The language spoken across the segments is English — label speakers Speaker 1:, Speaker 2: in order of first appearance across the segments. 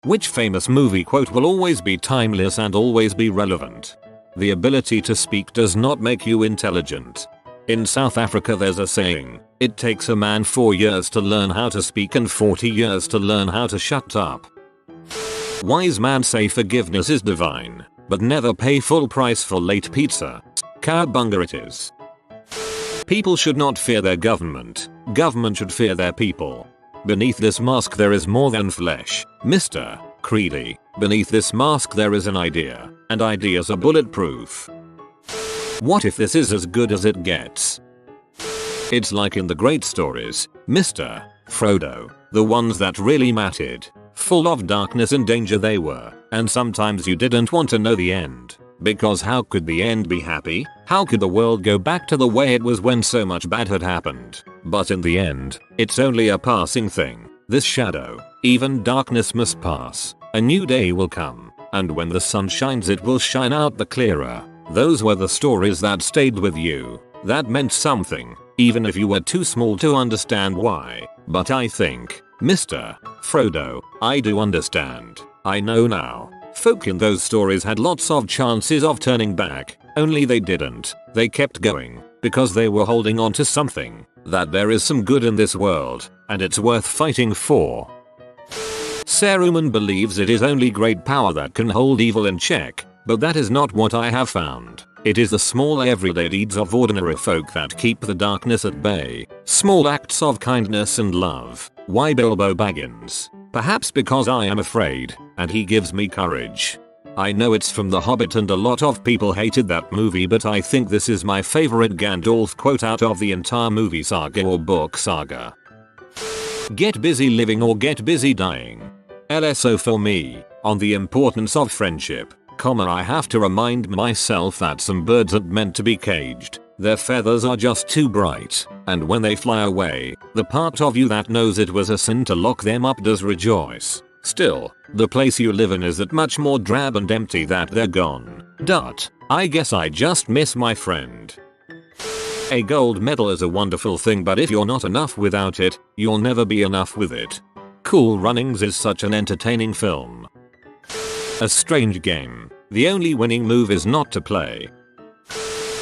Speaker 1: Which famous movie quote will always be timeless and always be relevant? The ability to speak does not make you intelligent. In South Africa there's a saying, it takes a man 4 years to learn how to speak and 40 years to learn how to shut up. Wise man say forgiveness is divine, but never pay full price for late pizza. Cowabunga it is. People should not fear their government. Government should fear their people. Beneath this mask there is more than flesh, Mr. Creedy. Beneath this mask there is an idea, and ideas are bulletproof. What if this is as good as it gets? It's like in the great stories, Mr. Frodo, the ones that really mattered. Full of darkness and danger they were, and sometimes you didn't want to know the end. Because how could the end be happy? How could the world go back to the way it was when so much bad had happened? But in the end, it's only a passing thing. This shadow, even darkness must pass. A new day will come, and when the sun shines it will shine out the clearer. Those were the stories that stayed with you. That meant something, even if you were too small to understand why. But I think, Mr. Frodo, I do understand. I know now. Folk in those stories had lots of chances of turning back, only they didn't. They kept going, because they were holding on to something, that there is some good in this world, and it's worth fighting for. Saruman believes it is only great power that can hold evil in check, but that is not what I have found. It is the small everyday deeds of ordinary folk that keep the darkness at bay. Small acts of kindness and love. Why Bilbo Baggins? Perhaps because I am afraid, and he gives me courage. I know it's from The Hobbit and a lot of people hated that movie, but I think this is my favorite Gandalf quote out of the entire movie saga or book saga. Get busy living or get busy dying. LSO for me, on the importance of friendship, I have to remind myself that some birds aren't meant to be caged. Their feathers are just too bright, and when they fly away, the part of you that knows it was a sin to lock them up does rejoice. Still, the place you live in is that much more drab and empty that they're gone. I guess I just miss my friend. A gold medal is a wonderful thing, but if you're not enough without it, you'll never be enough with it. Cool Runnings is such an entertaining film. A strange game. The only winning move is not to play.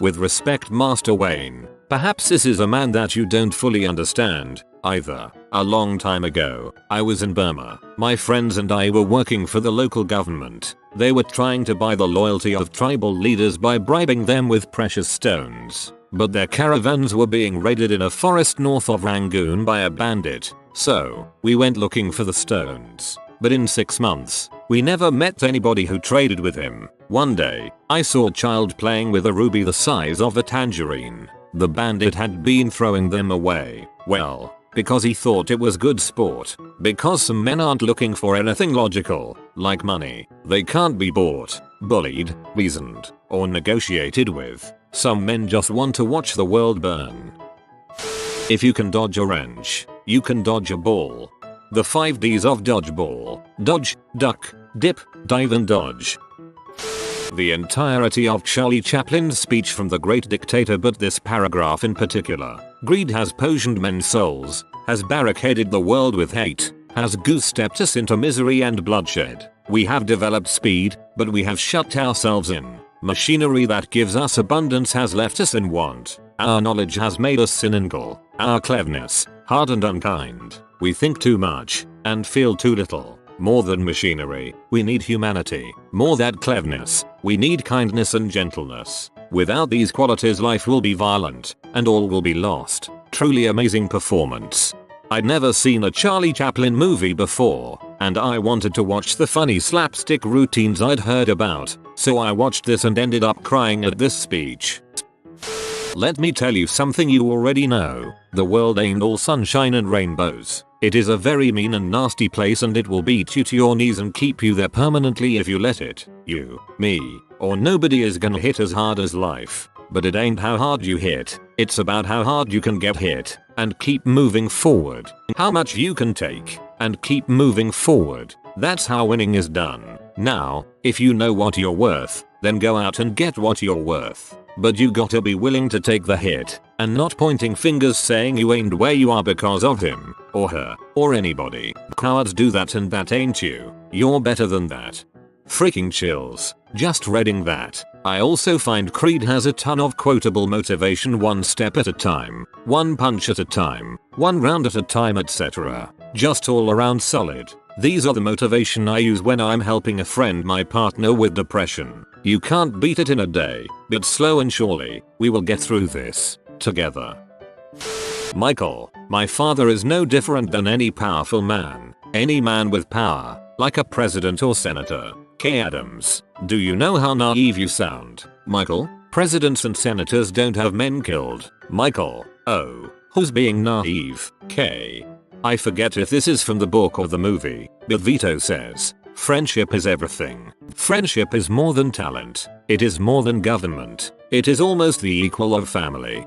Speaker 1: With respect, Master Wayne, perhaps this is a man that you don't fully understand, either. A long time ago, I was in Burma. My friends and I were working for the local government. They were trying to buy the loyalty of tribal leaders by bribing them with precious stones. But their caravans were being raided in a forest north of Rangoon by a bandit. So, we went looking for the stones. But in 6 months, we never met anybody who traded with him. One day, I saw a child playing with a ruby the size of a tangerine. The bandit had been throwing them away. Well, because he thought it was good sport. Because some men aren't looking for anything logical, like money. They can't be bought, bullied, reasoned, or negotiated with. Some men just want to watch the world burn. If you can dodge a wrench, you can dodge a ball. The 5 Ds of dodgeball: dodge, duck, dip, dive and dodge. The entirety of Charlie Chaplin's speech from the great dictator, but this paragraph in particular. Greed has poisoned men's souls, has barricaded the world with hate, has goose-stepped us into misery and bloodshed. We have developed speed, but we have shut ourselves in. Machinery that gives us abundance has left us in want. Our knowledge has made us cynical. Our cleverness, hard and unkind. We think too much, and feel too little. More than machinery, we need humanity. More than cleverness, we need kindness and gentleness. Without these qualities life will be violent, and all will be lost. Truly amazing performance. I'd never seen a Charlie Chaplin movie before, and I wanted to watch the funny slapstick routines I'd heard about, so I watched this and ended up crying at this speech. Let me tell you something you already know. The world ain't all sunshine and rainbows. It is a very mean and nasty place, and it will beat you to your knees and keep you there permanently if you let it. You, me, or nobody is gonna hit as hard as life. But it ain't how hard you hit, it's about how hard you can get hit, and keep moving forward. How much you can take, and keep moving forward. That's how winning is done. Now, if you know what you're worth, then go out and get what you're worth. But you gotta be willing to take the hit. and not pointing fingers saying you ain't where you are because of him, or her, or anybody. Cowards do that and that ain't you. You're better than that. Freaking chills. Just reading that. I also find Creed has a ton of quotable motivation, one step at a time, one punch at a time, one round at a time, etc. Just all around solid. These are the motivation I use when I'm helping a friend, my partner, with depression. You can't beat it in a day, but slow and surely, we will get through this together. Michael, my father is no different than any powerful man, any man with power, like a president or senator. K. Adams, do you know how naive you sound? Michael, presidents and senators don't have men killed. Michael, oh, who's being naive? K. I forget if this is from the book or the movie, but Vito says, friendship is everything. Friendship is more than talent. It is more than government. It is almost the equal of family.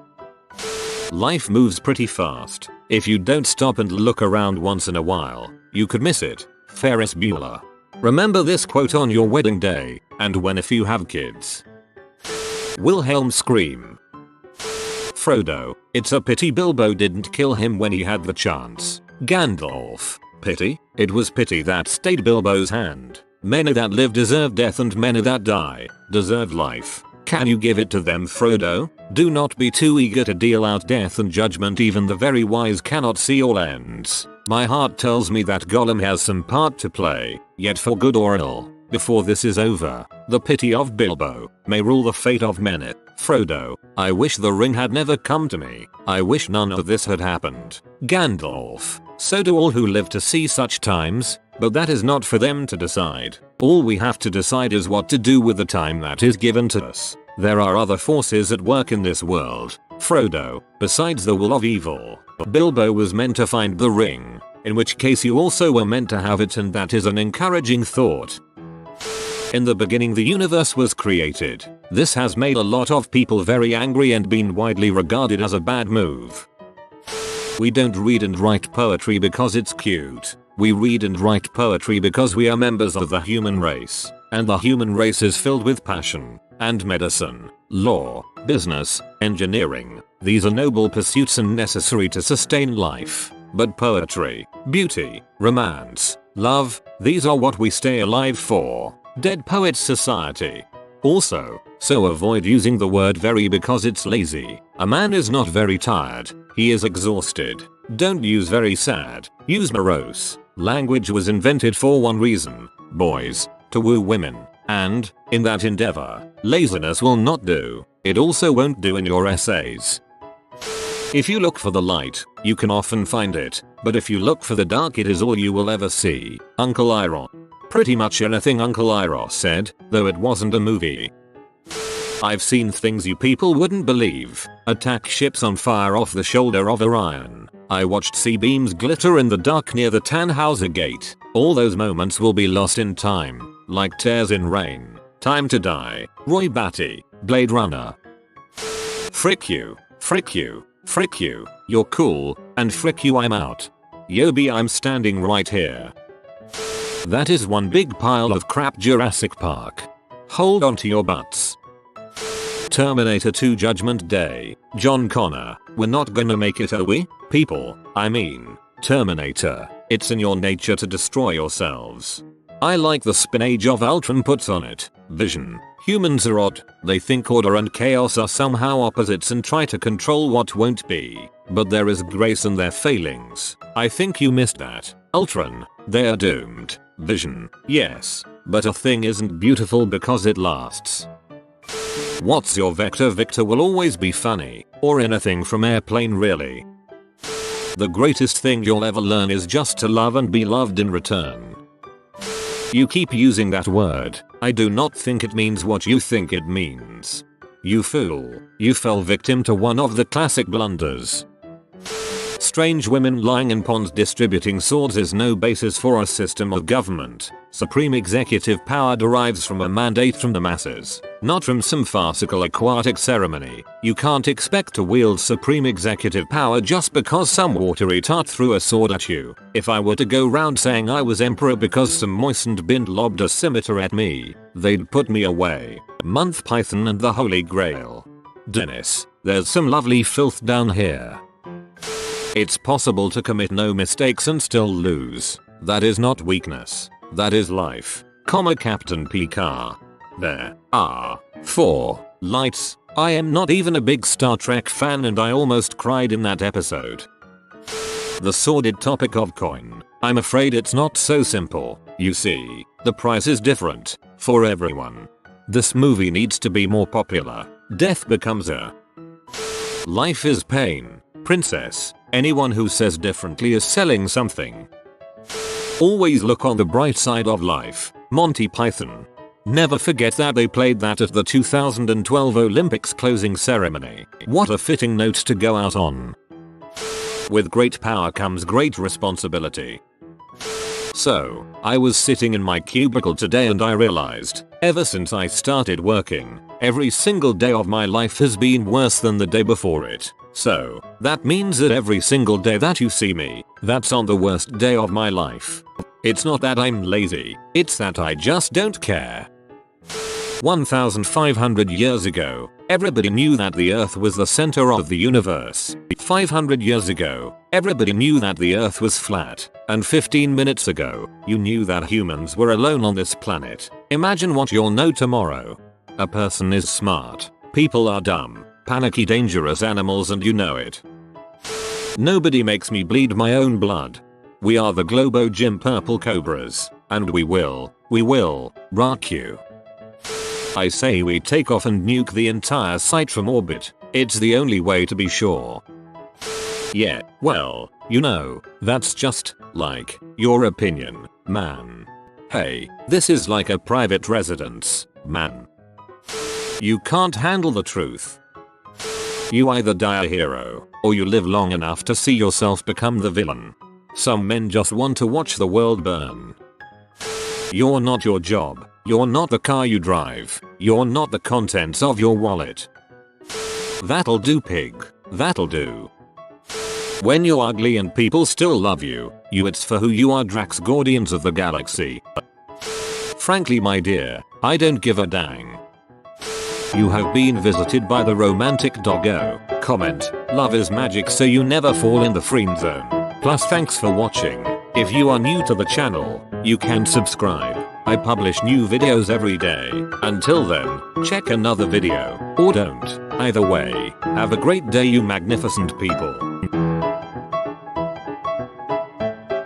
Speaker 1: Life moves pretty fast. If you don't stop and look around once in a while, you could miss it. Ferris Bueller. Remember this quote on your wedding day, and when if you have kids. Wilhelm scream. Frodo, it's a pity Bilbo didn't kill him when he had the chance. Gandalf, pity? It was pity that stayed Bilbo's hand. Many that live deserve death and many that die deserve life. Can you give it to them, Frodo? Do not be too eager to deal out death and judgment. Even the very wise cannot see all ends. My heart tells me that Gollum has some part to play, yet for good or ill. Before this is over, the pity of Bilbo may rule the fate of many. Frodo, I wish the ring had never come to me. I wish none of this had happened. Gandalf, so do all who live to see such times, but that is not for them to decide. All we have to decide is what to do with the time that is given to us. There are other forces at work in this world, Frodo, besides the will of evil. Bilbo was meant to find the ring, in which case you also were meant to have it, and that is an encouraging thought. In the beginning the universe was created. This has made a lot of people very angry and been widely regarded as a bad move. We don't read and write poetry because it's cute. We read and write poetry because we are members of the human race, and the human race is filled with passion, and medicine, law, business, engineering. These are noble pursuits and necessary to sustain life. But poetry, beauty, romance, love, these are what we stay alive for. Dead Poets Society. Also, so avoid using the word very because it's lazy. A man is not very tired, he is exhausted. Don't use very sad, use morose. Language was invented for one reason, boys, to woo women, and, in that endeavor, laziness will not do. It also won't do in your essays. If you look for the light, you can often find it, but if you look for the dark it is all you will ever see. Uncle Iroh. Pretty much anything Uncle Iroh said, though it wasn't a movie. I've seen things you people wouldn't believe. Attack ships on fire off the shoulder of Orion. I watched sea beams glitter in the dark near the Tannhauser Gate. All those moments will be lost in time, like tears in rain. Time to Die. Roy Batty. Blade Runner. Frick you. Frick you. Frick you. You're cool, and frick you, I'm out. Yobi, I'm standing right here. That is one big pile of crap, Jurassic Park. Hold on to your butts. Terminator 2 Judgment Day. John Connor, we're not gonna make it, are we? People, I mean, Terminator, it's in your nature to destroy yourselves. I like the spin Age of Ultron puts on it. Vision. Humans are odd, they think order and chaos are somehow opposites and try to control what won't be. But there is grace in their failings. I think you missed that. Ultron, they're doomed. Vision, yes, but a thing isn't beautiful because it lasts. What's your vector? Victor will always be funny, or anything from Airplane really. The greatest thing you'll ever learn is just to love and be loved in return. You keep using that word. I do not think it means what you think it means. You fool. You fell victim to one of the classic blunders. Strange women lying in ponds distributing swords is no basis for a system of government. Supreme executive power derives from a mandate from the masses, not from some farcical aquatic ceremony. You can't expect to wield supreme executive power just because some watery tart threw a sword at you. If I were to go round saying I was emperor because some moistened bind lobbed a scimitar at me, they'd put me away. Month Python and the Holy Grail. Dennis, There's some lovely filth down here. It's possible to commit no mistakes and still lose. That is not weakness. That is life. Captain Picard. There are 4 lights. I am not even a big Star Trek fan and I almost cried in that episode. The sordid topic of coin. I'm afraid it's not so simple. You see, the price is different for everyone. This movie needs to be more popular. Death becomes a life is pain. Princess. Anyone who says differently is selling something. Always look on the bright side of life. Monty Python. Never forget that they played that at the 2012 Olympics closing ceremony. What a fitting note to go out on. With great power comes great responsibility. So, I was sitting in my cubicle today and I realized, ever since I started working, every single day of my life has been worse than the day before it. So, that means that every single day that you see me, that's on the worst day of my life. It's not that I'm lazy, it's that I just don't care. 1,500 years ago, everybody knew that the Earth was the center of the universe. 500 years ago, everybody knew that the Earth was flat. And 15 minutes ago, you knew that humans were alone on this planet. Imagine what you'll know tomorrow. A person is smart. People are dumb, panicky, dangerous animals, and you know it. Nobody makes me bleed my own blood. We are the Globo Gym Purple Cobras, and we will rock you. I say we take off and nuke the entire site from orbit. It's the only way to be sure. Yeah, well, you know, that's just, like, your opinion, man. Hey, this is like a private residence, man. You can't handle the truth. You either die a hero, or you live long enough to see yourself become the villain. Some men just want to watch the world burn. You're not your job. You're not the car you drive. You're not the contents of your wallet. That'll do, pig. That'll do. When you're ugly and people still love you, it's for who you are, Drax, Guardians of the Galaxy. Frankly, my dear, I don't give a dang. You have been visited by the romantic doggo. Comment, love is magic so you never fall in the friend zone. Plus, thanks for watching. If you are new to the channel, you can subscribe. I publish new videos every day. Until then, check another video, or don't. Either way, have a great day, you magnificent people.